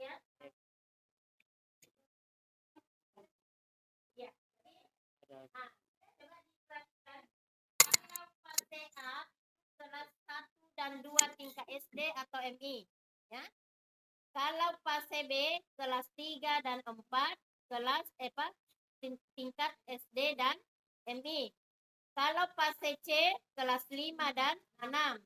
Ya. Ya. Nah, coba diperhatikan. Kalau fase A kelas 1 dan 2 tingkat SD atau MI, ya. Kalau fase B kelas 3 dan 4 kelas tingkat SD dan MI. Kalau fase C kelas 5 dan 6.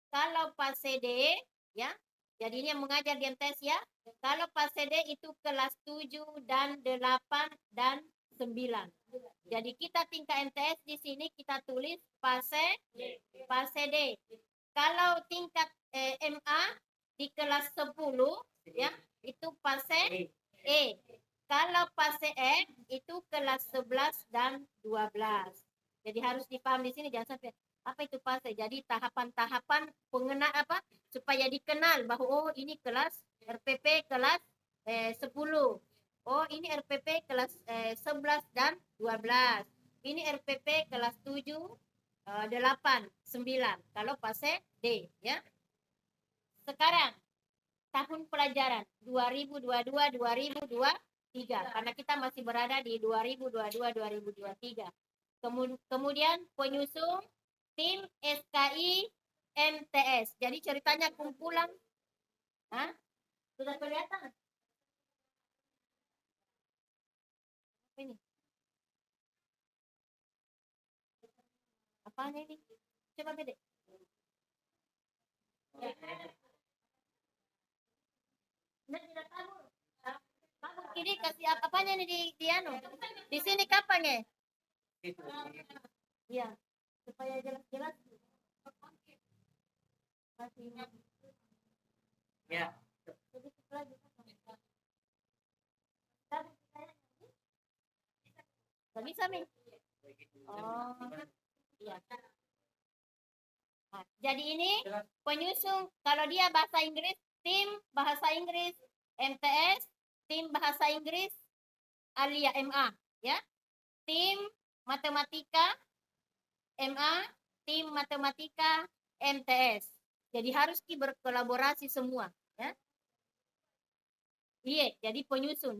Kalau fase D, ya. Jadi ini yang mengajar di MTS, ya. Kalau fase D itu kelas 7 dan 8 dan 9. Jadi kita tingkat MTS di sini kita tulis fase D. Kalau tingkat MA di kelas 10, ya, itu fase E. Kalau fase F itu kelas 11 dan 12. Jadi harus dipaham di sini, jangan sampai apa itu fase. Jadi tahapan-tahapan pengenal supaya dikenal bahwa oh ini kelas RPP kelas 10. Oh ini RPP kelas 11 dan 12. Ini RPP kelas 7, 8, 9. Kalau fase D, ya. Sekarang tahun pelajaran 2022-2023 karena kita masih berada di 2022-2023. Kemudian penyusun tim SKI MTS. Jadi ceritanya kumpulan. Hah? Sudah kelihatan? Apa ini? Apanya ini? Coba beda. Ya. Nah, tidak tahu. Ini kasih apanya nih di anu? Di sini kapan ya? Iya, supaya jelas-jelas. Ya. Gak bisa, Mi? Oh, iya. Nah, jadi ini penyusun, kalau dia bahasa Inggris, tim bahasa Inggris MTS, tim bahasa Inggris Alia MA, ya. Tim matematika MA, tim matematika MTS. Jadi harus berkolaborasi semua, ya. Iya, jadi penyusun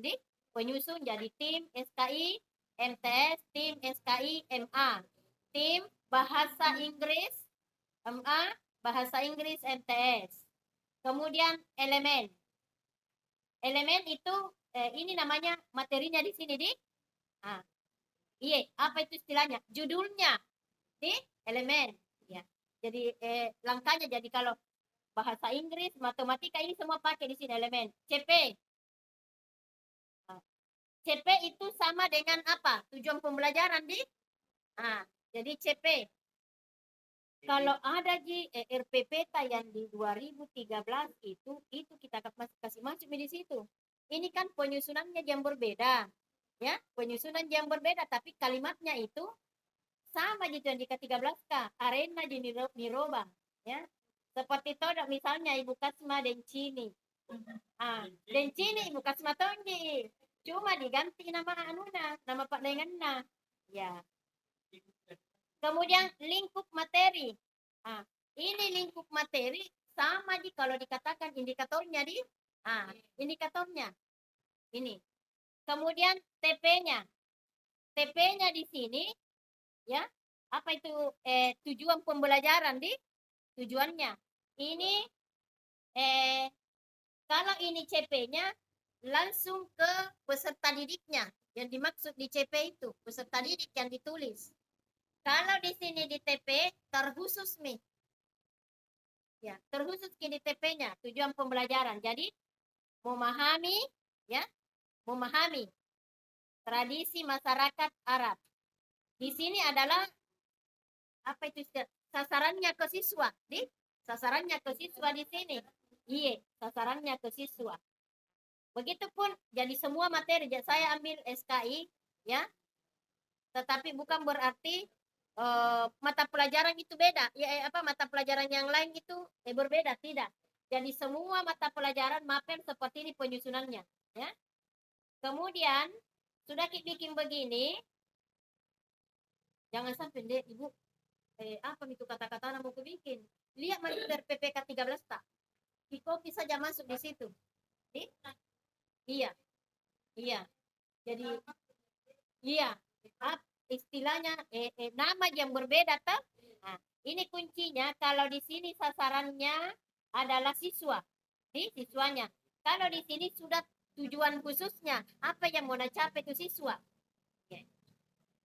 jadi tim SKI MTS, tim SKI MA, tim bahasa Inggris MA, bahasa Inggris MTS. Kemudian elemen. Elemen itu ini namanya materinya di sini di. Nah, iya, apa itu istilahnya? Judulnya di elemen, ya. Jadi langkahnya jadi kalau bahasa Inggris, matematika ini semua pakai di sini elemen. CP. Nah, CP itu sama dengan apa? Tujuan pembelajaran di. Nah, jadi CP. Kalau ada di RPP yang di 2013 itu kita kasih masuk di situ. Ini kan penyusunannya yang berbeda, ya, penyusunan yang berbeda, tapi kalimatnya itu sama gitu yang di ke-13K, arena di Niroba, ya. Seperti itu misalnya Ibu Kasma Dencini. Dencini Ibu Kasma Tonji. Cuma diganti nama anuna, nama Pak Denganna. Ya. Kemudian lingkup materi. Ini lingkup materi sama kalau dikatakan indikatornya di indikatornya. Ini. Kemudian TP-nya. TP-nya di sini, ya. Apa itu tujuan pembelajaran di tujuannya. Ini kalau ini CP-nya langsung ke peserta didiknya. Yang dimaksud di CP itu peserta didik yang ditulis. Kalau di sini di TP terkhusus nih. Ya, terkhusus di TP-nya tujuan pembelajaran. Jadi memahami, ya, memahami tradisi masyarakat Arab. Di sini adalah apa itu sasarannya ke siswa, di sasarannya ke siswa di sini. Iya, sasarannya ke siswa. Begitupun jadi semua materi saya ambil SKI, ya. Tetapi bukan berarti mata pelajaran itu beda. Ya mata pelajaran yang lain itu berbeda, tidak. Jadi semua mata pelajaran mapen seperti ini penyusunannya, ya. Kemudian sudah kita bikin begini. Jangan sampai deh Ibu apa itu kata-kata mau bikin. Lihat dari PPK 13 tak. Di copy saja masuk di situ. Iya, iya. Jadi iya, istilahnya nama yang berbeda toh. Nah, ini kuncinya kalau di sini sasarannya adalah siswa, di siswanya. Kalau di sini sudah tujuan khususnya apa yang mau dicapai itu siswa. Ya.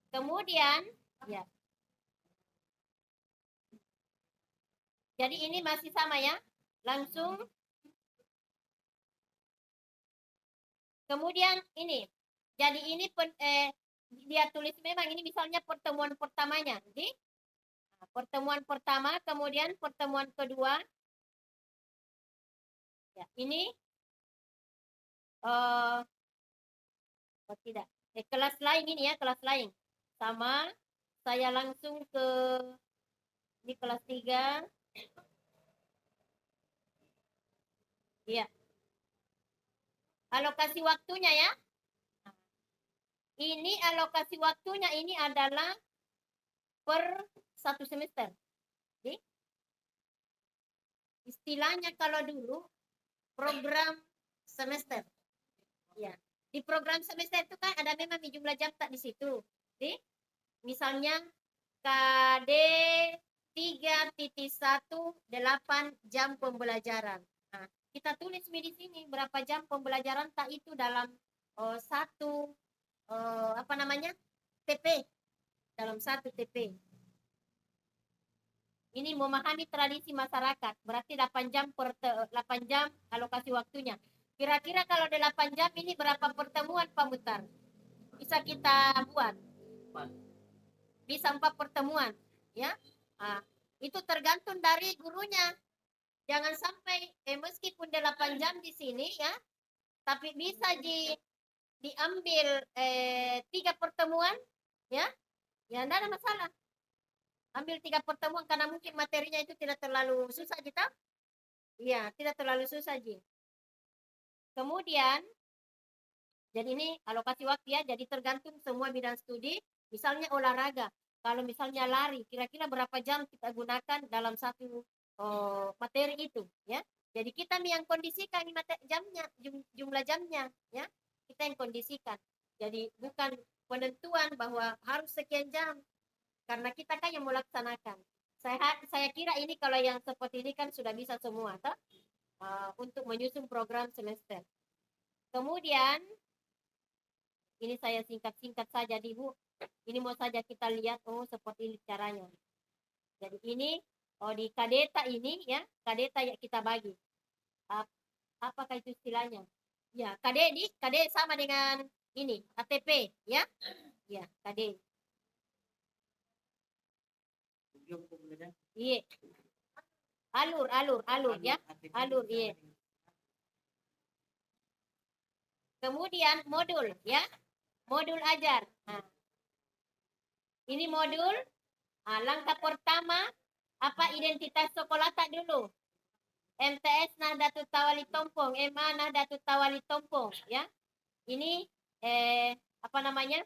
Kemudian ya. Jadi ini masih sama ya. Langsung kemudian ini. Jadi ini dia tulis memang ini misalnya pertemuan pertamanya. Jadi pertemuan pertama, kemudian pertemuan kedua. Ya, ini eh oh, tidak. Kelas lain ini ya, kelas lain. Sama saya langsung ke di kelas 3. Iya. Alokasi waktunya ya. Ini alokasi waktunya ini adalah per satu semester. Jadi, istilahnya kalau dulu program semester. Ya. Di program semester itu kan ada memang jumlah jam tak di situ. Jadi, misalnya KD 3.18 jam pembelajaran. Nah, kita tulis di sini berapa jam pembelajaran tak itu dalam satu apa namanya TP, dalam satu TP. Ini memahami tradisi masyarakat, berarti 8 jam 8 jam alokasi waktunya. Kira-kira kalau 8 jam ini berapa pertemuan Pak Mutar? Bisa kita buat. Bisa 4 pertemuan, ya. Nah, itu tergantung dari gurunya. Jangan sampai meskipun 8 jam di sini ya, tapi bisa diambil 3 pertemuan, ya. Ya enggak ada masalah. Ambil 3 pertemuan karena mungkin materinya itu tidak terlalu susah kita. Iya, tidak terlalu susah, Ji. Kemudian, jadi ini alokasi waktu ya, jadi tergantung semua bidang studi. Misalnya olahraga, kalau misalnya lari, kira-kira berapa jam kita gunakan dalam satu materi itu, ya. Jadi kita yang kondisikan jamnya, jumlah jamnya, ya. Kita yang kondisikan. Jadi bukan penentuan bahwa harus sekian jam, karena kita kan yang melaksanakan. Saya kira ini kalau yang seperti ini kan sudah bisa semua, toh? Untuk menyusun program semester. Kemudian ini saya singkat-singkat saja di Bu. Ini mau saja kita lihat seperti ini caranya. Jadi ini di kadeta ini ya, kadeta ya kita bagi. Apakah itu istilahnya? Ya, KD sama dengan ini ATP ya. Ya, KD. Iya. Alur ya. Alur iya. Kemudian modul ya. Modul ajar. Nah, ini modul. Langkah pertama apa identitas sekolah tak dulu. MTS Nahdlatul Tawali Tompong, MA Nahdlatul Tawali Tompong ya. Ini apa namanya?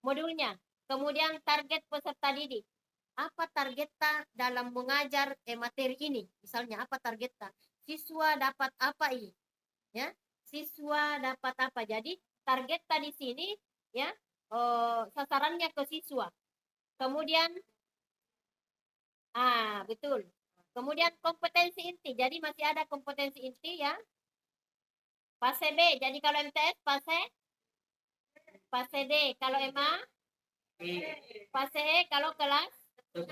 Modulnya. Kemudian target peserta didik. Apa targetnya dalam mengajar materi ini? Misalnya apa targetnya? Siswa dapat apa ini? Ya, siswa dapat apa? Jadi target di sini ya, sasarannya ke siswa. Kemudian betul. Kemudian kompetensi inti. Jadi masih ada kompetensi inti ya. Fase B. Jadi kalau MTS fase D. Kalau MA fase E kalau kelas 10.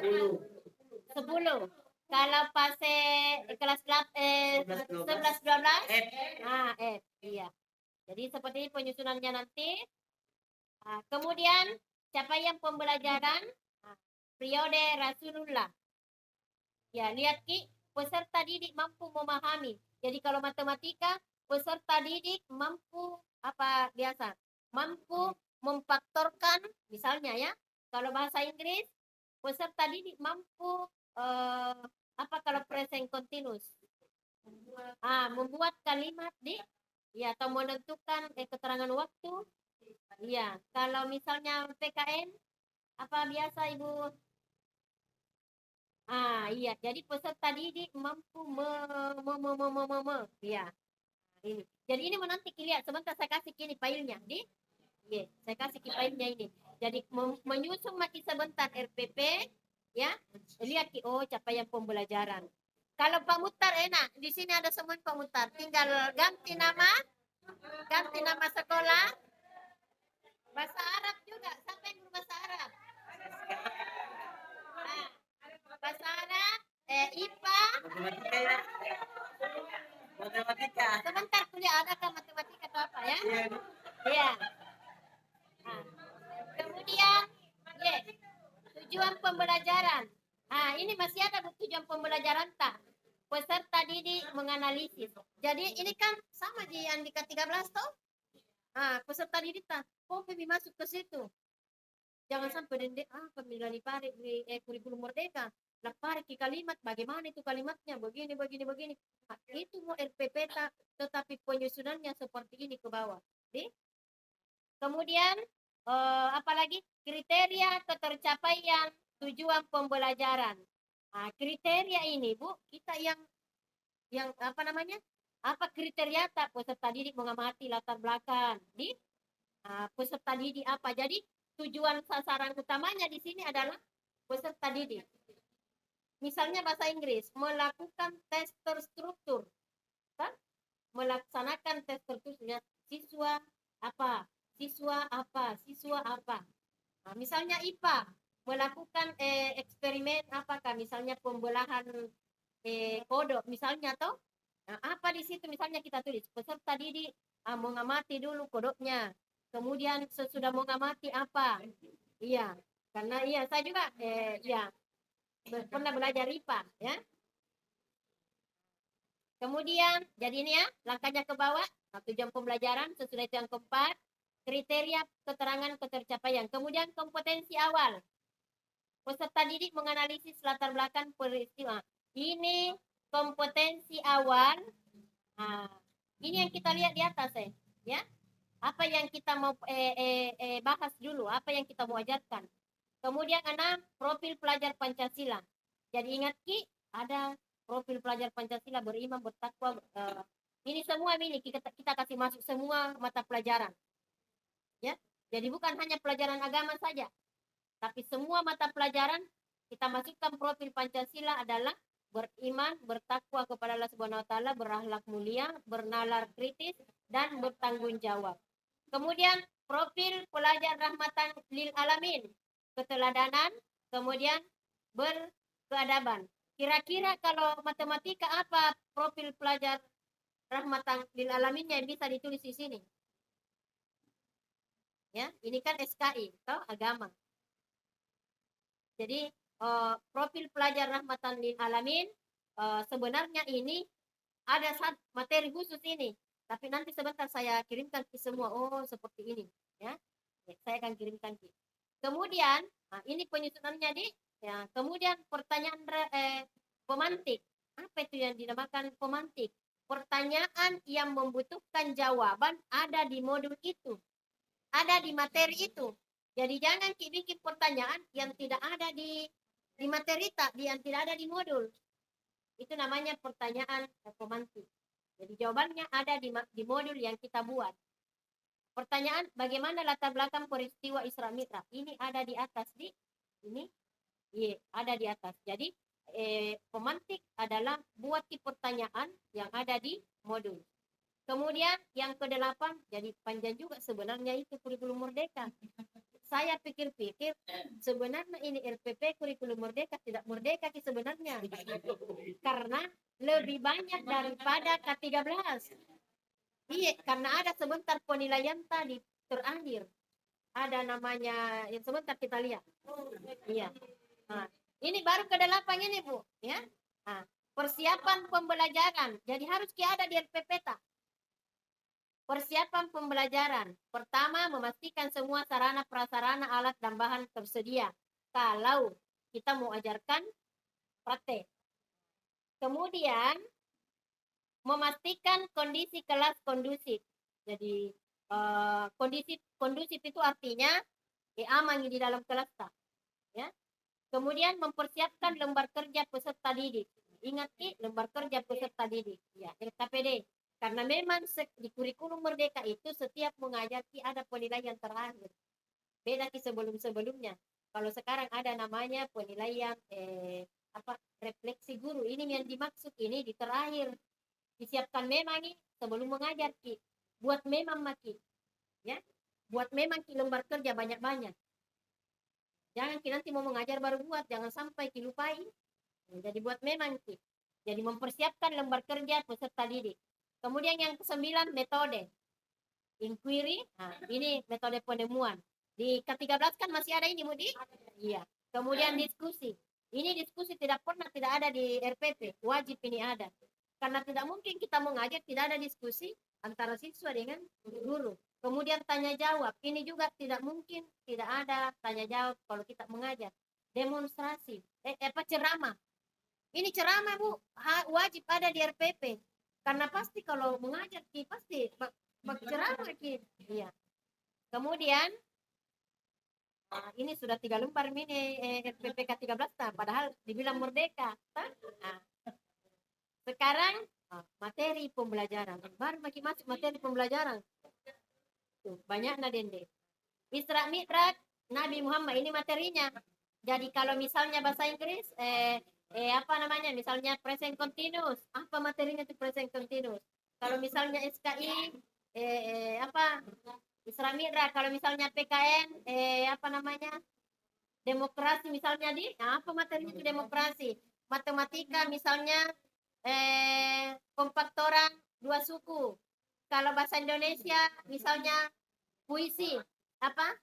Kalau fase kelas 11 12 F. Iya. Jadi seperti penyusunannya nanti. Kemudian capaian pembelajaran periode Rasulullah. Ya, lihat Ki, peserta didik mampu memahami. Jadi kalau matematika, peserta didik mampu apa biasa? Mampu memfaktorkan misalnya ya. Kalau bahasa Inggris, peserta didik mampu apa kalau present continuous? Membuat kalimat ya atau menentukan keterangan waktu. Iya, kalau misalnya PKN apa biasa Ibu? Iya, jadi peserta didik mampu ya. Ini. Jadi ini menanti lihat sebentar saya kasih kini filenya di. Saya kasih ki filenya ini. Jadi menyusun maki sebentar RPP ya. Lihat ki oh capaian pembelajaran. Kalau Pak Mutar enak, di sini ada semua Pak Mutar. Tinggal ganti nama sekolah, bahasa Arab juga. Siapa yang guru bahasa Arab? Nah, bahasa Arab, IPA, matematika ya. Matematika. Sebentar kuliah ada kan matematika atau apa ya? Iya. Nah, kemudian, tujuan pembelajaran. Nah, ini masih ada tujuan pembelajaran tak? Peserta didik menganalisis. Jadi ini kan sama di yang di K13 toh? Peserta didik tak? Kok lebih masuk ke situ? Jangan sampai dendek pemilihan parik di kurikulum merdeka. Laparik di kalimat, bagaimana itu kalimatnya? Begini. Nah, itu mau RPP tak, tetapi penyusunannya seperti ini ke bawah. Kemudian apalagi kriteria ketercapaian tujuan pembelajaran. Nah, kriteria ini Bu, kita yang apa namanya? Apa kriteria tak peserta didik mengamati latar belakang di peserta didik apa? Jadi tujuan sasaran utamanya di sini adalah peserta didik. Misalnya bahasa Inggris, melakukan tes terstruktur, kan? Melaksanakan tes terstruktur siswa apa? Siswa apa? Nah, misalnya IPA melakukan eksperimen apakah? Misalnya pembelahan kodok misalnya toh. Nah, apa di situ misalnya kita tulis peserta didik mengamati dulu kodoknya. Kemudian sesudah mengamati apa? Iya, karena saya juga pernah belajar IPA ya. Kemudian jadi ini ya langkahnya ke bawah. Nah, tujuan pembelajaran sesudah itu yang keempat kriteria keterangan ketercapaian. Kemudian kompetensi awal. Peserta didik menganalisis latar belakang peristiwa. Ini kompetensi awal. Nah, ini yang kita lihat di atas ya. Apa yang kita mau bahas dulu, apa yang kita mau ajarkan. Kemudian 6 profil pelajar Pancasila. Jadi ingat Ki, ada profil pelajar Pancasila beriman, bertakwa. Ini semua ini kita kasih masuk semua mata pelajaran. Ya. Jadi bukan hanya pelajaran agama saja, tapi semua mata pelajaran kita masukkan profil Pancasila adalah beriman, bertakwa kepada Allah Subhanahu wa taala, berakhlak mulia, bernalar kritis dan bertanggung jawab. Kemudian profil pelajar rahmatan lil alamin, keteladanan, kemudian berkeadaban. Kira-kira kalau matematika apa profil pelajar rahmatan lil alaminnya yang bisa ditulis di sini? Ya, ini kan SKI, atau agama. Jadi profil pelajar rahmatan lil alamin sebenarnya ini ada materi khusus ini. Tapi nanti sebentar saya kirimkan ke semua. Oh, seperti ini, ya. Saya akan kirimkan ke. Kemudian, ini penyusunannya di. Ya, kemudian pertanyaan pemantik. Apa itu yang dinamakan pemantik? Pertanyaan yang membutuhkan jawaban ada di modul itu. Ada di materi itu. Jadi jangan bikin pertanyaan yang tidak ada di materi yang tidak ada di modul. Itu namanya pertanyaan pemantik. Jadi jawabannya ada di modul yang kita buat. Pertanyaan bagaimana latar belakang peristiwa Isra Mi'raj? Ini ada di atas ini. Ada di atas. Jadi pemantik adalah buat pertanyaan yang ada di modul. Kemudian yang ke-8, jadi panjang juga sebenarnya itu kurikulum merdeka. Saya pikir-pikir sebenarnya ini RPP kurikulum merdeka tidak merdeka sebenarnya. Karena lebih banyak daripada K13. Iya, karena ada sebentar penilaian tadi terakhir. Ada namanya yang sebentar kita lihat. Iya. Nah, ini baru ke-8 ini, Bu, ya. Nah, persiapan pembelajaran. Jadi harus ada di RPP tak? Persiapan pembelajaran. Pertama, memastikan semua sarana prasarana alat dan bahan tersedia. Kalau kita mau ajarkan praktek. Kemudian, memastikan kondisi kelas kondusif. Jadi, kondusif itu artinya aman di dalam kelas. Ya. Kemudian, mempersiapkan lembar kerja peserta didik. Ingat lembar kerja peserta didik. Ya, LKPD. Karena memang di kurikulum Merdeka itu setiap mengajar ada penilaian terakhir. Beda di sebelum-sebelumnya. Kalau sekarang ada namanya penilaian refleksi guru. Ini yang dimaksud ini di terakhir. Disiapkan memang ini sebelum mengajar ki. Buat memang maki. Ya. Buat memang ki lembar kerja banyak-banyak. Jangan ki nanti mau mengajar baru buat, jangan sampai ki lupai. Jadi buat memang ki. Jadi mempersiapkan lembar kerja peserta didik. Kemudian yang ke-9 metode. Inquiry, nah, ini metode penemuan. Di ke-13 kan masih ada ini, Mudi? Iya. Kemudian diskusi. Ini diskusi tidak pernah tidak ada di RPP. Wajib ini ada. Karena tidak mungkin kita mengajar tidak ada diskusi antara siswa dengan guru. Kemudian tanya jawab. Ini juga tidak mungkin tidak ada tanya jawab kalau kita mengajar. Demonstrasi. Ceramah. Ini ceramah, Bu. Wajib ada di RPP. Karena pasti kalau mengajar pasti ceramah ki. Iya. Kemudian ini sudah 3 lembar ini RPPK 13 padahal dibilang merdeka. Nah, sekarang materi pembelajaran. Baru bagi masuk materi pembelajaran. Tuh, banyak dende. Isra Mi'raj Nabi Muhammad ini materinya. Jadi kalau misalnya bahasa Inggris apa namanya? Misalnya present continuous. Apa materinya itu present continuous? Kalau misalnya SKI apa? Isra Mi'raj. Kalau misalnya PKN apa namanya? Demokrasi misalnya apa materinya itu demokrasi? Matematika misalnya kompaktoran dua suku. Kalau bahasa Indonesia misalnya puisi apa?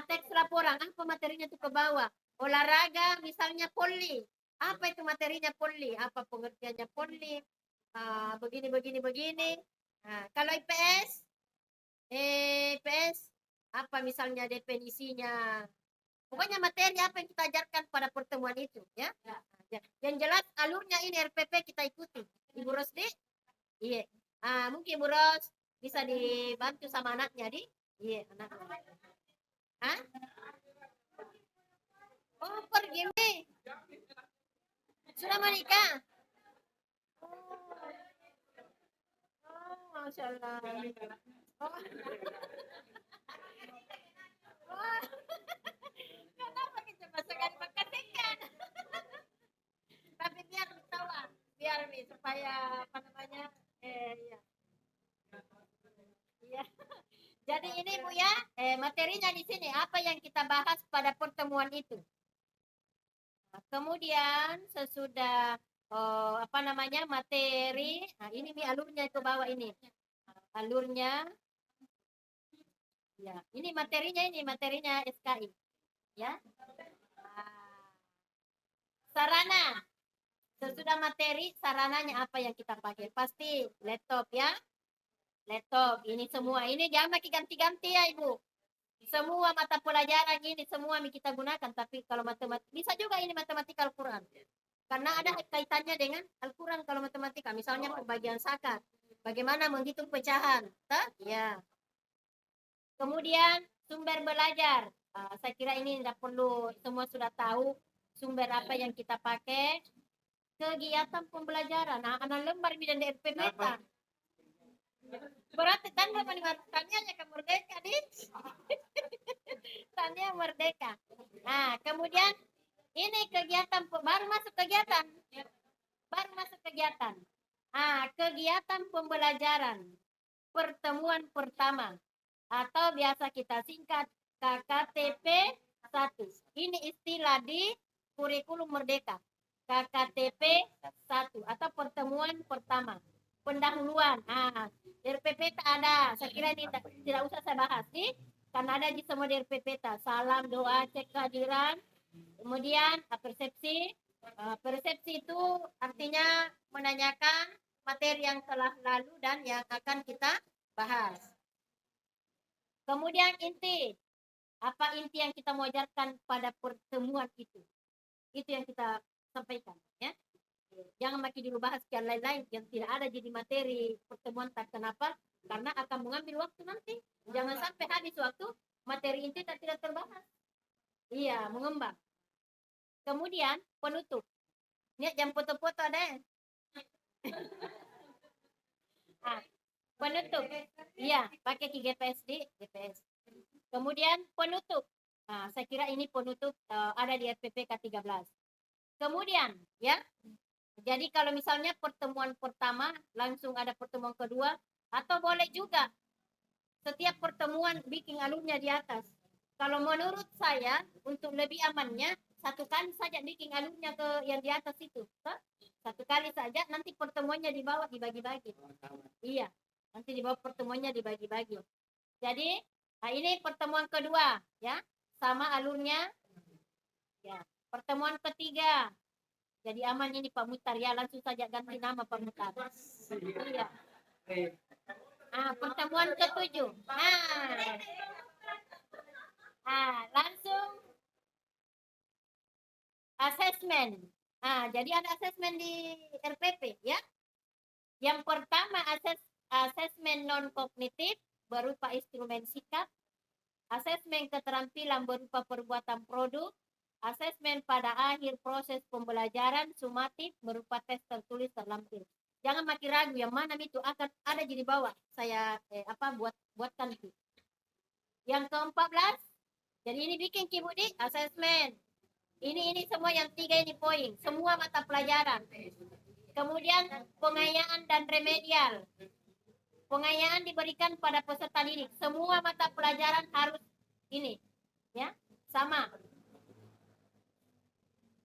Teks laporan, apa materinya itu ke bawah. Olahraga misalnya poli. Apa itu materinya poli? Apa pengertiannya poli? Begini. Kalau IPS apa misalnya definisinya? Pokoknya materi apa yang kita ajarkan pada pertemuan itu, ya. Yang jelas alurnya ini RPP kita ikuti. Ibu Rosdi, iya. Mungkin Ibu Ros bisa dibantu sama anaknya iya anaknya. Hah? Oh, pergi nih. Sudah menikah? Oh, Masya Allah. Oh. Oh. Kenapa kita masukkan makasihkan? Tapi biar tahu biar nih supaya apa namanya iya. Iya. Jadi ini Bu ya, materinya di sini apa yang kita bahas pada pertemuan itu. Nah, kemudian sesudah apa namanya materi, ini nih alurnya ke bawah ini. Alurnya ya, ini materinya SKI. Ya. Sarana. Sesudah materi, sarananya apa yang kita pakai? Pasti laptop ya. Laptop, ini semua. Ini jangan pakai ganti-ganti ya Ibu. Semua mata pelajaran ini semua kita gunakan. Tapi kalau matematika, bisa juga ini matematika Al-Quran. Karena ada kaitannya dengan Al-Quran kalau matematika. Misalnya pembagian zakat. Bagaimana menghitung pecahan. Ya. Kemudian sumber belajar. Saya kira ini tidak perlu, semua sudah tahu sumber apa yang kita pakai. Kegiatan pembelajaran. Anak lembar bidang DRP Meta. Berarti tanda tanya ke merdeka nih. Tanya merdeka. Nah, kemudian ini kegiatan baru masuk kegiatan. Kegiatan pembelajaran. Pertemuan pertama atau biasa kita singkat KKTP 1. Ini istilah di kurikulum Merdeka. KKTP 1 atau pertemuan pertama. Pendahuluan. RPP ada. Saya kira ini tidak usah saya bahas nih. Karena ada di semua di RPP. Salam, doa, cek kehadiran. Kemudian persepsi. Persepsi itu artinya menanyakan materi yang telah lalu dan yang akan kita bahas. Kemudian inti. Apa inti yang kita mau ajarkan pada pertemuan itu? Itu yang kita sampaikan. Ya. Jangan makin dulu bahas yang lain-lain yang tidak ada jadi materi pertemuan. Tak kenapa? Karena akan mengambil waktu nanti. Jangan sampai habis waktu materi inti tidak terbahas. Iya, mengembang. Kemudian penutup. Ini jam foto-foto ada. penutup. Iya, pakai GPS di GPS. Kemudian penutup. Nah, saya kira ini penutup ada di RPP K13. Kemudian, ya. Jadi kalau misalnya pertemuan pertama langsung ada pertemuan kedua, atau boleh juga setiap pertemuan bikin alurnya di atas. Kalau menurut saya untuk lebih amannya satu kali saja bikin alurnya ke yang di atas itu. Satu kali saja, nanti pertemuannya di bawah dibagi-bagi. Iya, nanti di bawah pertemuannya dibagi-bagi. Jadi ini pertemuan kedua, ya, sama alurnya. Ya, pertemuan ketiga. Jadi aman ini Pak Mutar, ya, langsung saja ganti nama Pak Mutar. Iya. Pertemuan ketujuh. Langsung asesmen. Jadi ada asesmen di RPP, ya. Yang pertama asesmen non kognitif berupa instrumen sikap, asesmen keterampilan berupa perbuatan produk, asesmen pada akhir proses pembelajaran sumatif berupa tes tertulis terlampir. Jangan makin ragu yang mana itu akan ada di bawah. Saya buatkan itu. Yang ke-14, jadi ini bikin Kibudi asesmen. Ini semua yang 3 ini poin, semua mata pelajaran. Kemudian pengayaan dan remedial. Pengayaan diberikan pada peserta didik. Semua mata pelajaran harus ini, ya, sama.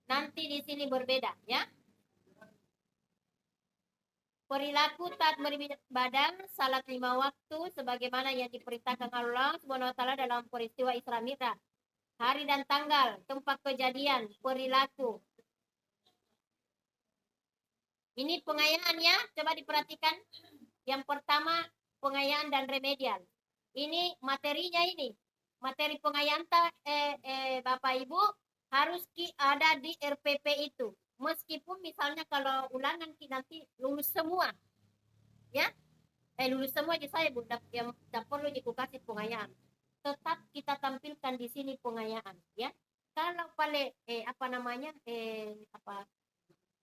Nanti di sini berbeda, ya. Perilaku taat beribadah, salat 5 waktu sebagaimana yang diperintahkan Allah SWT dalam peristiwa Isra Mi'raj. Hari dan tanggal, tempat kejadian, perilaku. Ini pengayaannya, coba diperhatikan. Yang pertama, pengayaan dan remedial. Ini materinya ini. Materi pengayaan Bapak Ibu harus ada di RPP itu. Meskipun misalnya kalau ulangan nanti lulus semua. Ya. Lulus semua aja saya Bu, yang perlu dikasih pengayaan. Tetap kita tampilkan di sini pengayaan, ya. Kalau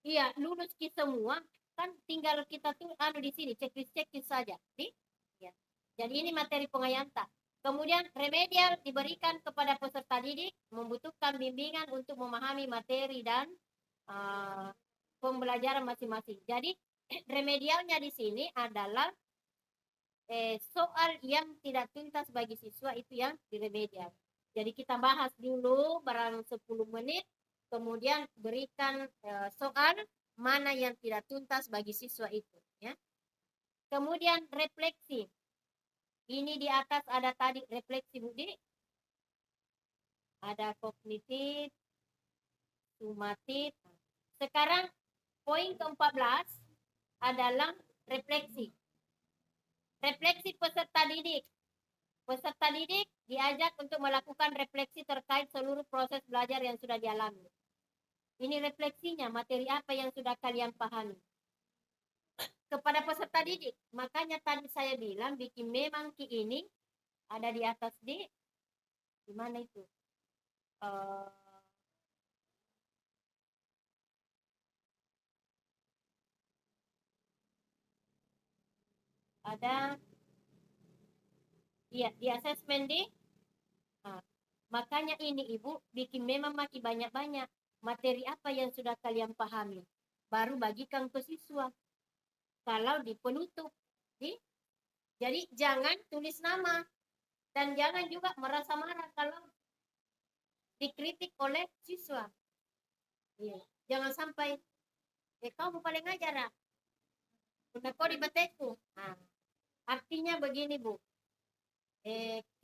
iya, lulus kita semua, kan tinggal kita tuh di sini checklist saja, ya. Jadi ini materi pengayaan. Kemudian remedial diberikan kepada peserta didik membutuhkan bimbingan untuk memahami materi dan pembelajaran masing-masing. Jadi remedialnya di sini adalah soal yang tidak tuntas bagi siswa itu yang diremedial. Jadi kita bahas dulu barang 10 menit, kemudian berikan soal mana yang tidak tuntas bagi siswa itu, ya. Kemudian refleksi. Ini di atas ada tadi refleksi Budi. Ada kognitif, sumatif. Sekarang poin ke-14 adalah refleksi. Refleksi peserta didik. Peserta didik diajak untuk melakukan refleksi terkait seluruh proses belajar yang sudah dialami. Ini refleksinya, materi apa yang sudah kalian pahami. Kepada peserta didik, makanya tadi saya bilang bikin memang ini ada di atas di mana itu? Ada di asesmen di makanya ini Ibu bikin memang makin banyak-banyak materi apa yang sudah kalian pahami baru bagikan ke siswa. Kalau di penutup jadi jangan tulis nama dan jangan juga merasa marah kalau dikritik oleh siswa. Iya. Jangan sampai kamu paling ajar udah kau di bateku. Artinya begini Bu,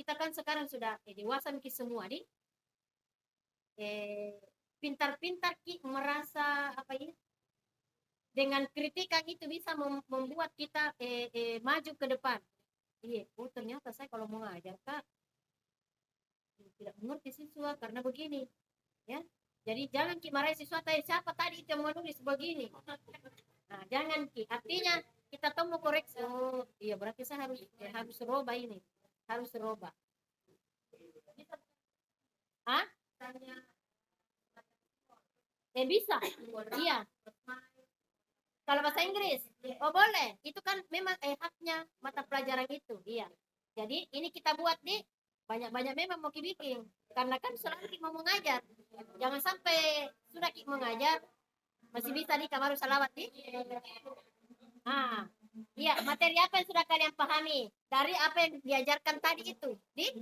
kita kan sekarang sudah dewasa mungkin semua pintar-pintar merasa dengan kritikan itu bisa membuat kita maju ke depan. Iya, ternyata saya kalau mau ngajar Kak tidak mengerti siswa karena begini, ya. Jadi jangan marahi siswa siapa tadi yang menulis begini. Jangan artinya kita tahu mau koreksi. Oh, iya berarti saya harus roba ini. Harus roba. Bisa. Iya. Kalau bahasa Inggris, oh boleh. Itu kan memang haknya mata pelajaran itu. Iya. Jadi ini kita buat di banyak-banyak memang mau bikin. Karena kan selalu mau mengajar. Jangan sampai sudah mengajar masih bisa di kamar salawat di. Ah, iya, materi apa yang sudah kalian pahami dari apa yang diajarkan tadi itu, di?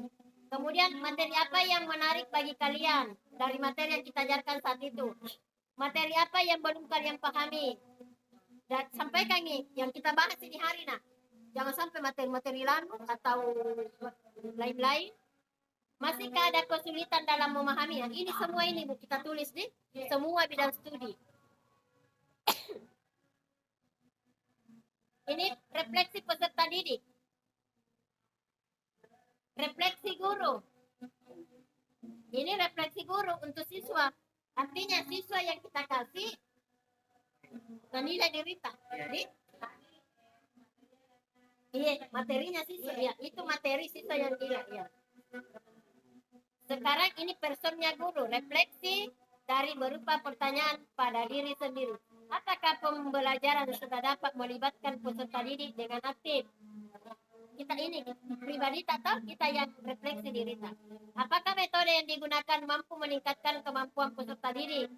Kemudian materi apa yang menarik bagi kalian dari materi yang kita ajarkan saat itu? Materi apa yang belum kalian pahami? Dan sampaikan nih yang kita bahas ini hari nah. Jangan sampai materi-materi lalu atau lain-lain. Masihkah ada kesulitan dalam memahami? Nah, ini semua ini Bu kita tulis di semua bidang studi. Ini refleksi peserta didik. Refleksi guru. Ini refleksi guru untuk siswa. Artinya siswa yang kita kasih nilai derita. Jadi, iya, materinya siswa. Ya, itu materi siswa yang tidak. Ya. Sekarang ini personnya guru. Refleksi dari berupa pertanyaan pada diri sendiri. Apakah pembelajaran sudah dapat melibatkan peserta didik dengan aktif? Kita ini pribadi atau kita yang refleksi diri kita. Apakah metode yang digunakan mampu meningkatkan kemampuan peserta didik?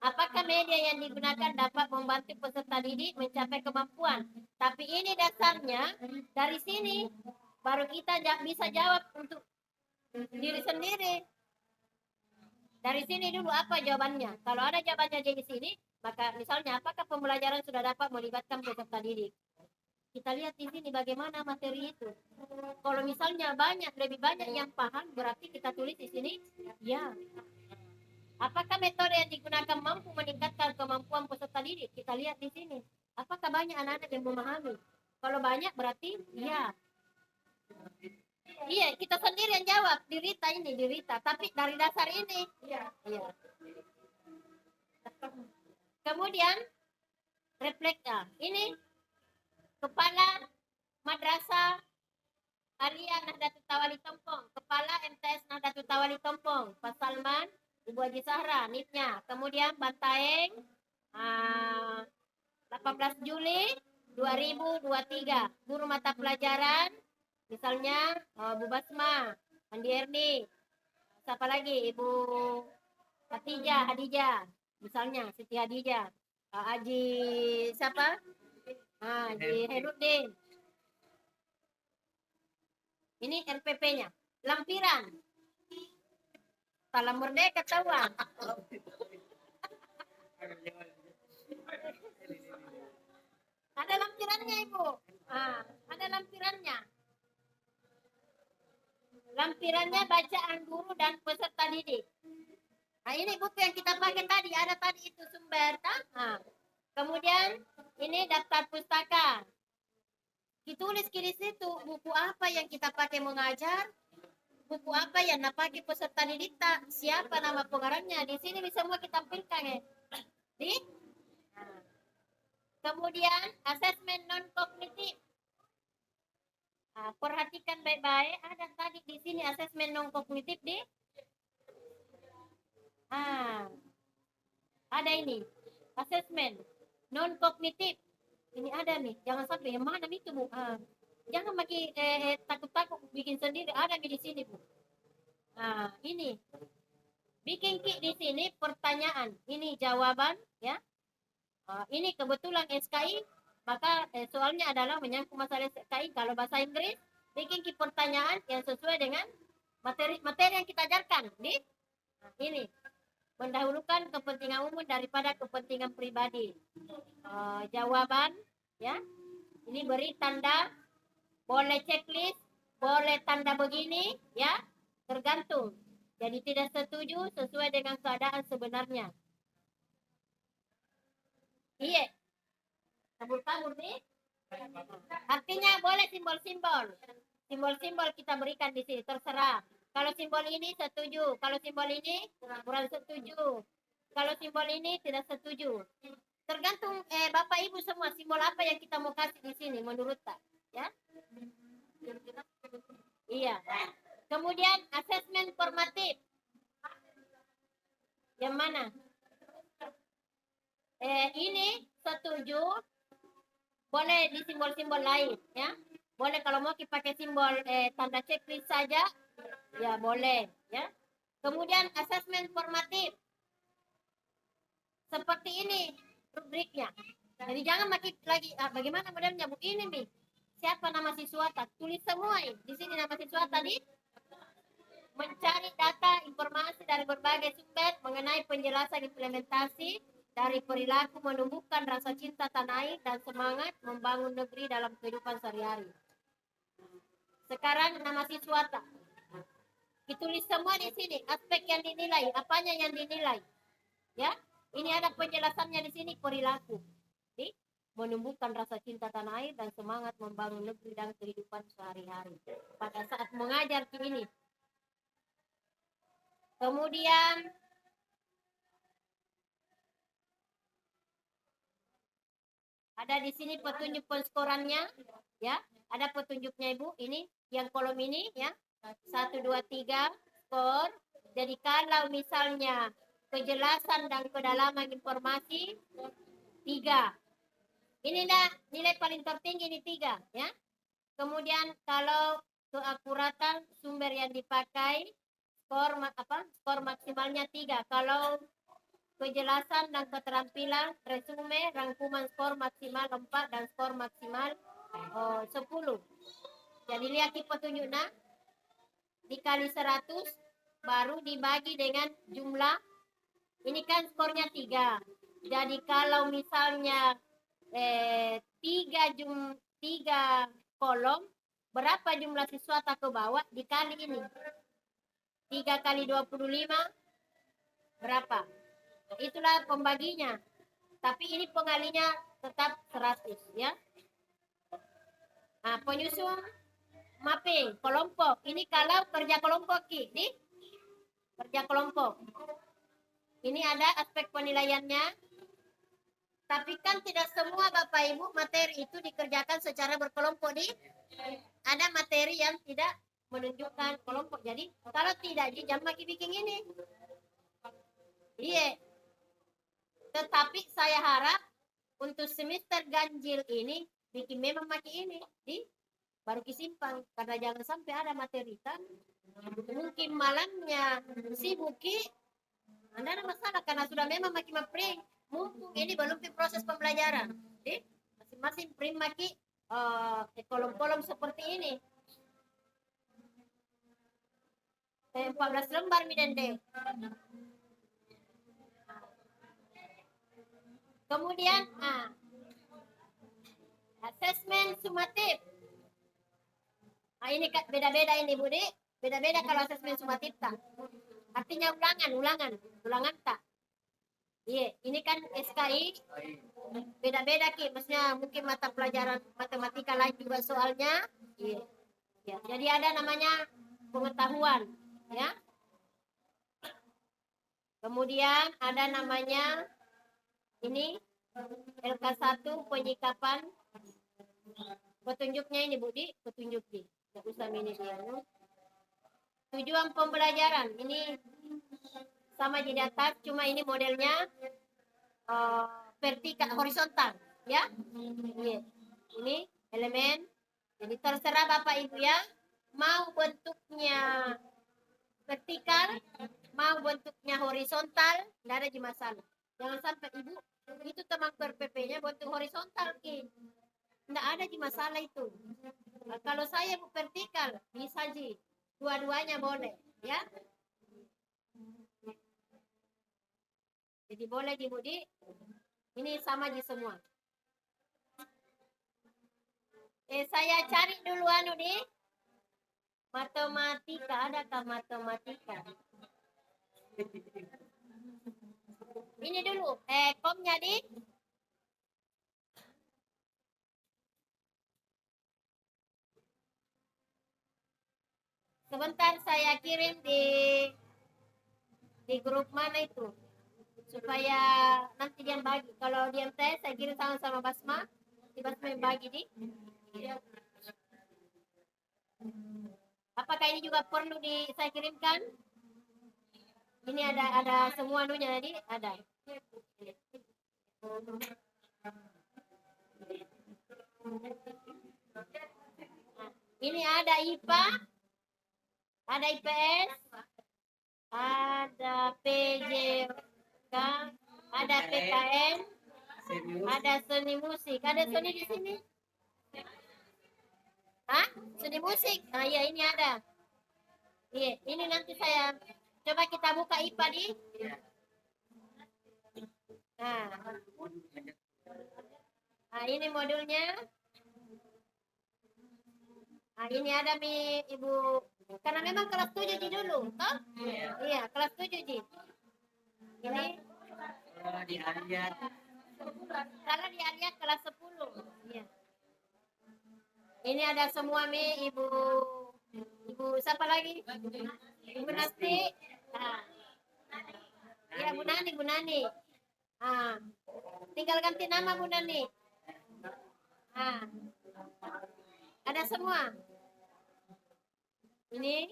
Apakah media yang digunakan dapat membantu peserta didik mencapai kemampuan? Tapi ini dasarnya dari sini baru kita bisa jawab untuk diri sendiri. Dari sini dulu apa jawabannya? Kalau ada jawabannya di sini, maka misalnya apakah pembelajaran sudah dapat melibatkan peserta didik? Kita lihat di sini bagaimana materi itu. Kalau misalnya lebih banyak yang paham, berarti kita tulis di sini, ya. Apakah metode yang digunakan mampu meningkatkan kemampuan peserta didik? Kita lihat di sini. Apakah banyak anak-anak yang memahami? Kalau banyak berarti, ya. Iya, kita sendiri yang jawab. Dirita. Tapi dari dasar ini. Iya. Kemudian, reflekta. Ini Kepala Madrasah Alia Nahdlatul Tawali Tompong, Kepala MTS Nahdlatul Tawali Tompong, Pak Salman, Ibu Haji Sahra, NIP-nya. Kemudian Bantaeng, 18 Juli 2023. Guru mata pelajaran, misalnya Bu Basma, Andi Erdi, siapa lagi? Ibu Hadijah, misalnya Siti Hadijah, Haji siapa? Haji Herudin. Ini RPP-nya. Lampiran. Salam merdeka tawan. Ada lampirannya, Ibu. Ada lampirannya. Lampirannya bacaan guru dan peserta didik. Nah, ini buku yang kita pakai tadi. Ada tadi itu sumber. Kemudian ini daftar pustaka. Ditulis kiri situ buku apa yang kita pakai mengajar, buku apa yang pakai peserta didik, siapa nama pengarangnya. Di sini semua kita tampilkan ya. Kemudian asesmen non kognitif. Perhatikan baik-baik, ada tadi di sini asesmen non kognitif di. Ada ini asesmen non kognitif. Ini ada nih, jangan sampai yang mana itu Bu. Jangan bagi takut-takut bikin sendiri, ada di sini Bu. Ini bikin di sini pertanyaan, ini jawaban ya. Ini kebetulan SKI, maka soalnya adalah menyangkut masalah SKI. Kalau bahasa Inggris, bikin pertanyaan yang sesuai dengan materi yang kita ajarkan. Ini mendahulukan kepentingan umum daripada kepentingan pribadi. Jawaban ya. Ini beri tanda, boleh checklist, boleh tanda begini ya, tergantung. Jadi tidak setuju sesuai dengan keadaan sebenarnya. Iya. Kabur-kabur nih. Artinya boleh simbol-simbol. Simbol-simbol kita berikan di sini, terserah. Kalau simbol ini setuju, kalau simbol ini kurang setuju. Kalau simbol ini tidak setuju. Tergantung Bapak Ibu semua simbol apa yang kita mau kasih di sini menurut tak, ya? Iya. Kemudian asesmen formatif. Yang mana? Ini setuju, boleh di simbol-simbol lain ya. Boleh kalau mau kita pakai simbol tanda checklist saja, ya boleh ya. Kemudian asesmen formatif. Seperti ini rubriknya. Jadi jangan makin lagi bagaimana modelnya Bu ini nih. Siapa nama siswa? Tulis semua ini. Di sini nama siswa tadi mencari data informasi dari berbagai sumber mengenai penjelasan implementasi dari perilaku menumbuhkan rasa cinta tanah air dan semangat membangun negeri dalam kehidupan sehari-hari. Sekarang nama siswa ditulis semua di sini aspek yang dinilai, apanya yang dinilai. Ya, ini ada penjelasannya di sini perilaku. Menumbuhkan rasa cinta tanah air dan semangat membangun negeri dan kehidupan sehari-hari pada saat mengajar ini. Kemudian ada di sini petunjuk penskorannya, ya. Ada petunjuknya Ibu. Ini yang kolom ini ya. 1 2 3 skor. Jadi kalau misalnya kejelasan dan kedalaman informasi 3. Ini nilai paling tertinggi ini 3 ya. Kemudian kalau keakuratan sumber yang dipakai skor maksimalnya 3. Kalau kejelasan dan keterampilan resume rangkuman skor maksimal 4 dan skor maksimal 10. Jadi lihat petunjuknya dikali 100 baru dibagi dengan jumlah. Ini kan skornya 3. Jadi kalau misalnya 3 kolom, berapa jumlah siswa tak ke bawah dikali ini. 3 kali 25 berapa? Itulah pembaginya. Tapi ini pengalinya tetap 100 ya. Nah, penyusun mapping kelompok. Ini kalau kerja kelompok di kerja kelompok. Ini ada aspek penilaiannya. Tapi kan tidak semua Bapak Ibu materi itu dikerjakan secara berkelompok ada materi yang tidak menunjukkan kelompok. Jadi kalau tidak jangan makin bikin ini. Iya. Tetapi saya harap untuk semester ganjil ini bikin memang makin ini baru disimpan karena jangan sampai ada materi kan. Mungkin malamnya sibuk Anda ada masalah karena sudah memang makin mapring. Mumpung ini belum proses pembelajaran. Masing-masing print maki kolom-kolom seperti ini. 14 lembar midende. Kemudian asesmen sumatif. Ini beda-beda ini Budi. Beda-beda kalau asesmen sumatif tak. Artinya ulangan tak. Iya, ini kan SKI beda-beda maksudnya mungkin mata pelajaran matematika lain juga soalnya. Iya. Ya, jadi ada namanya pengetahuan, ya. Kemudian ada namanya ini LK1 penyikapan. Petunjuknya ini Budi, petunjuk Enggak usah ini dia. Tujuan pembelajaran ini sama di atas, cuma ini modelnya vertikal horizontal ya. Ini elemen. Jadi terserah Bapak Ibu ya, mau bentuknya vertikal, mau bentuknya horizontal, tidak ada masalah. Jangan sampai Ibu itu teman PP-nya bentuk horizontal tidak ada masalah itu. Nah, kalau saya vertikal bisa dua-duanya boleh ya. Jadi boleh Budi. Ini sama semua. Saya cari dulu matematika, adakah matematika? Ini dulu, komnya sebentar saya kirim di grup mana itu supaya nanti dia bagi. Kalau dia tes saya kirim sama Basma, di Basma yang bagi Apakah ini juga perlu saya kirimkan? Ini ada semua jadi ada. Ini ada IPA, ada IPS, ada PJK, ada PKN, ada seni musik. Ada seni di sini? Hah? Seni musik? Ah iya, ini ada. Iya, ini nanti saya coba kita buka IPA di. Nah, ini modulnya. Nah, ini ada mi Ibu. Karena memang kelas 7 Ji dulu, toh? Iya, kelas 7 Ji. Ini kalau dia kelas 10. Iya. Ini ada semua mi Ibu. Ibu siapa lagi? Ibu Nasti. Nah. Ya, Bu Nani, Bu Nani. Ah. Tinggal ganti nama Bu Nani. Ah. Ada semua. Ini.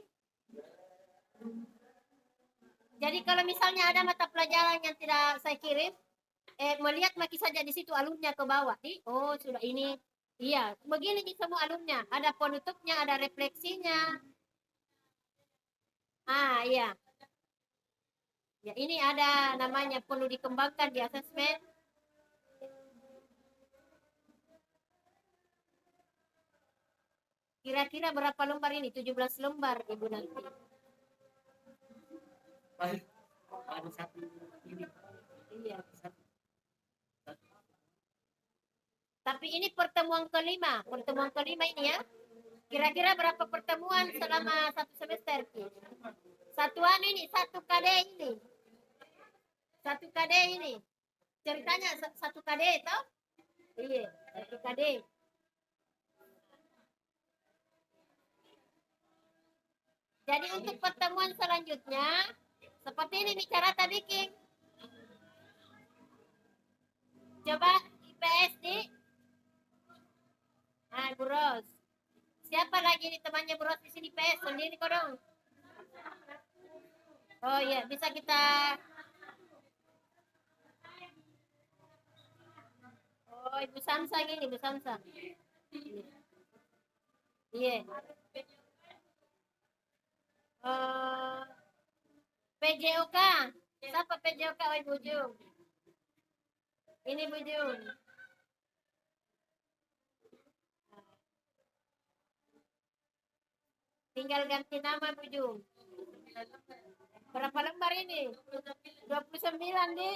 Jadi kalau misalnya ada mata pelajaran yang tidak saya kirim, melihat maki saja di situ alumnya ke bawah. Oh, sudah ini. Iya, begini di semua alumnya. Ada penutupnya, ada refleksinya. Ah, iya. Ya, ini ada namanya perlu dikembangkan di asesmen. Kira-kira berapa lembar ini? 17 lembar, Ibu nanti. Baru satu ini. Iya. Tapi ini pertemuan kelima. Pertemuan kelima ini ya. Kira-kira berapa pertemuan selama satu semester? Satuan ini, satu KD ini. Satu KD ini. Ceritanya satu KD itu? Iya, satu KD. Jadi untuk pertemuan selanjutnya, seperti ini nih cara tadi bikin. Coba IPS di. Nah, Bu Ros. Siapa lagi nih temannya Bu Ros di sini IPS? Sendiri kok dong. Oh iya, bisa kita. Oh, Ibu Samsa gini, Ibu Samsa. Iya. PJOK. Siapa PJOK? Oh, Ibu Jung. Ini Bu Jung. Tinggal ganti nama Bu Jung. Berapa lembar ini? 29 di.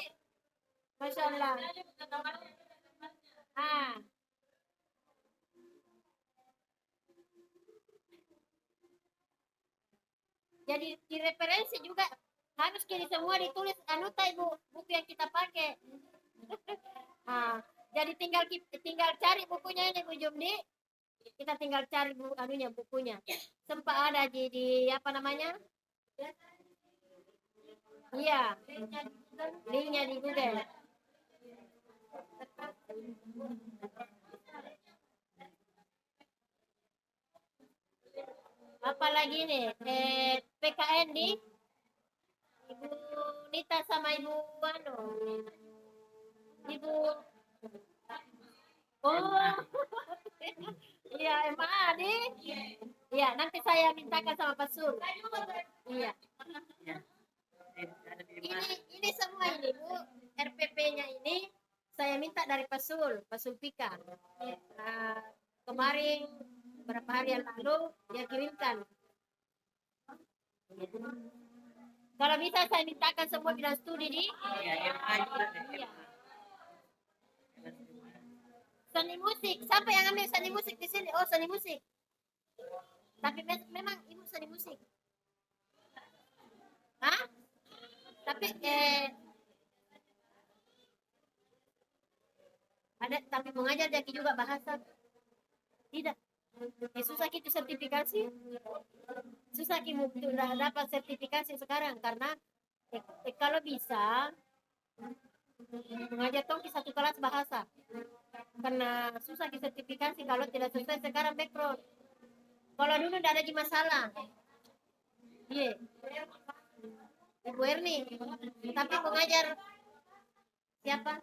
Masya Allah. Ah. Jadi di referensi juga harus kini semua ditulis anuta Ibu buku yang kita pakai. Nah, jadi tinggal cari bukunya ini Bu Jumdi. Kita tinggal cari bukunya. Sempat ada di apa namanya? Iya. Linknya di Google. Apalagi nih? PKN di Ibu Nita sama Ibu Wano. Ibu. Oh. Iya, MA di. Iya, nanti saya mintakan sama Pak Sur. Iya. Ini semua ini Bu, RPP-nya ini saya minta dari Pak Sul Pika. Nah, kemarin beberapa hari yang lalu dia kirimkan. Kalau bisa saya mintakan semua bidang studi di. Iya. Seni musik, siapa yang ambil seni musik di sini? Oh, seni musik. Tapi memang Ibu seni musik. Hah? Tapi ada tapi mengajar jadi juga bahasa. Tidak. Susah gitu sertifikasi. Susah gitu dapat sertifikasi sekarang karena kalau bisa mengajar tong di satu kelas bahasa. Karena susah di sertifikasi kalau tidak sesuai sekarang background. Kalau dulu tidak ada masalah. Iya. Ibu Erni. Tapi mengajar siapa?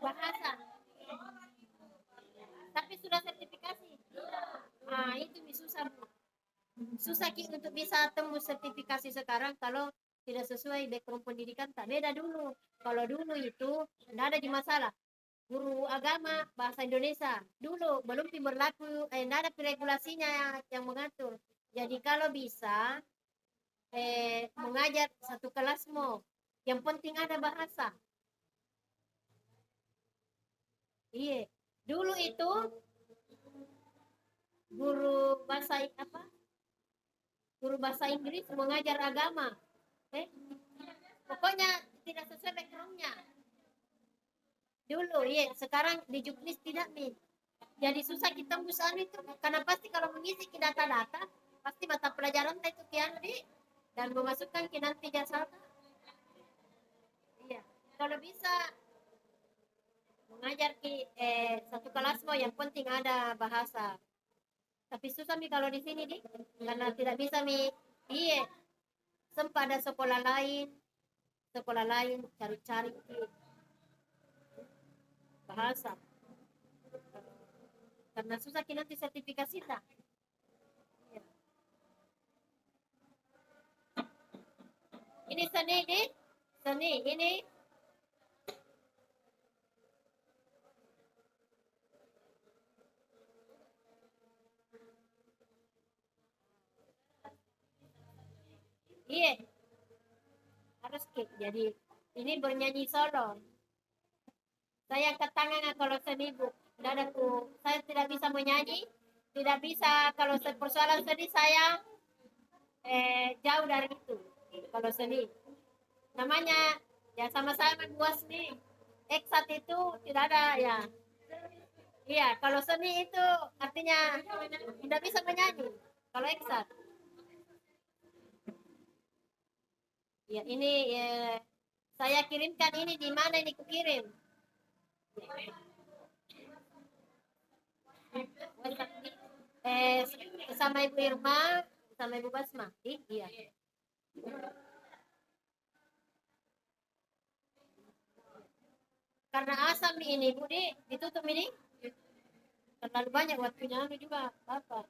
bahasa. Tapi sudah sertifikasi. Ah, itu susah. Susah untuk bisa tembus sertifikasi sekarang kalau tidak sesuai background pendidikan. Tak beda dulu. Kalau dulu itu tidak ada di masalah. Guru agama bahasa Indonesia dulu belum berlaku, tidak ada regulasinya yang mengatur. Jadi kalau bisa mengajar satu kelasmu, yang penting ada bahasa. Iya, dulu itu guru bahasa apa? Guru bahasa Inggris mengajar agama. Pokoknya tidak sesuai backgroundnya. Dulu, iya. Sekarang di Juknis tidak nih. Jadi susah kita usaha itu. Karena pasti kalau mengisi data-data, pasti mata pelajaran itu kian di dan memasukkan ke nanti jasa. Iya. Kalau bisa mengajar di satu kelas mau yang penting ada bahasa. Tapi susah mi kalau di sini di karena tidak bisa mi. Iya. Sempat ada sekolah lain cari-cari bahasa. Karena susah kita nanti sertifikasi tak. Iya. Ini seni di seni ini iya harus jadi ini bernyanyi solo. Saya angkat tangan kalau seni bu. Tidak ada saya tidak bisa menyanyi, tidak bisa kalau persoalan seni saya jauh dari itu. Kalau seni namanya ya sama saya membuat seni. Eksat itu tidak ada ya. Iya, kalau seni itu artinya tidak bisa menyanyi. Kalau eksat. Ya ini saya kirimkan ini di mana ini kukirim. Sama Ibu Irma, sama Ibu Basma. Iya. Karena asam ini Budi ditutup ini. Terlalu banyak waktunya juga Bapak.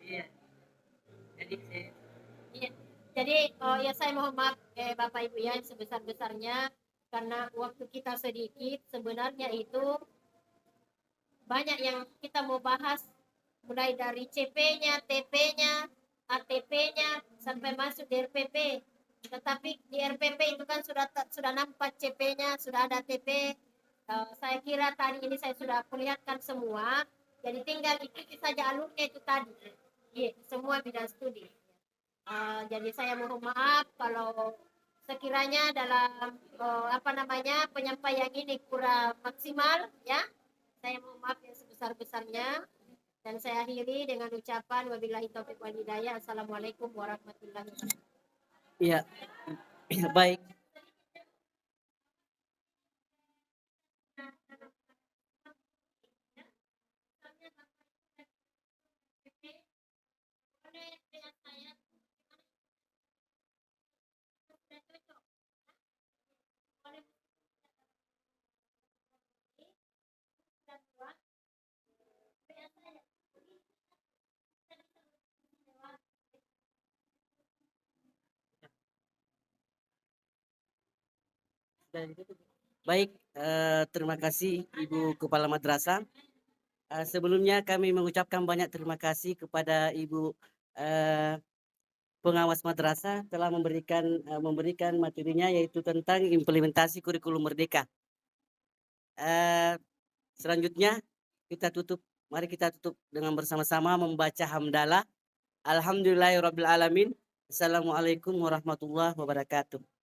Iya. Jadi saya Iya. Jadi ya saya mohon maaf Bapak Ibu ya sebesar-besarnya karena waktu kita sedikit sebenarnya itu banyak yang kita mau bahas mulai dari CP-nya, TP-nya, ATP-nya sampai masuk di RPP. Tetapi di RPP itu kan sudah nampak CP-nya, sudah ada TP. Saya kira tadi ini saya sudah perlihatkan semua. Jadi tinggal ikuti saja alurnya itu tadi. Iya, semua bidang studi. Jadi saya mohon maaf kalau sekiranya dalam penyampaian ini kurang maksimal ya. Saya mohon maaf yang sebesar-besarnya dan saya akhiri dengan ucapan wabillahi taufiq wal hidayah. Assalamualaikum warahmatullahi wabarakatuh. iya. Baik. Baik, terima kasih Ibu Kepala Madrasah. Sebelumnya kami mengucapkan banyak terima kasih kepada Ibu pengawas madrasah telah memberikan materinya yaitu tentang implementasi kurikulum merdeka. Selanjutnya mari kita tutup dengan bersama-sama membaca hamdalah. Alhamdulillahirabbil alamin. Assalamualaikum warahmatullahi wabarakatuh.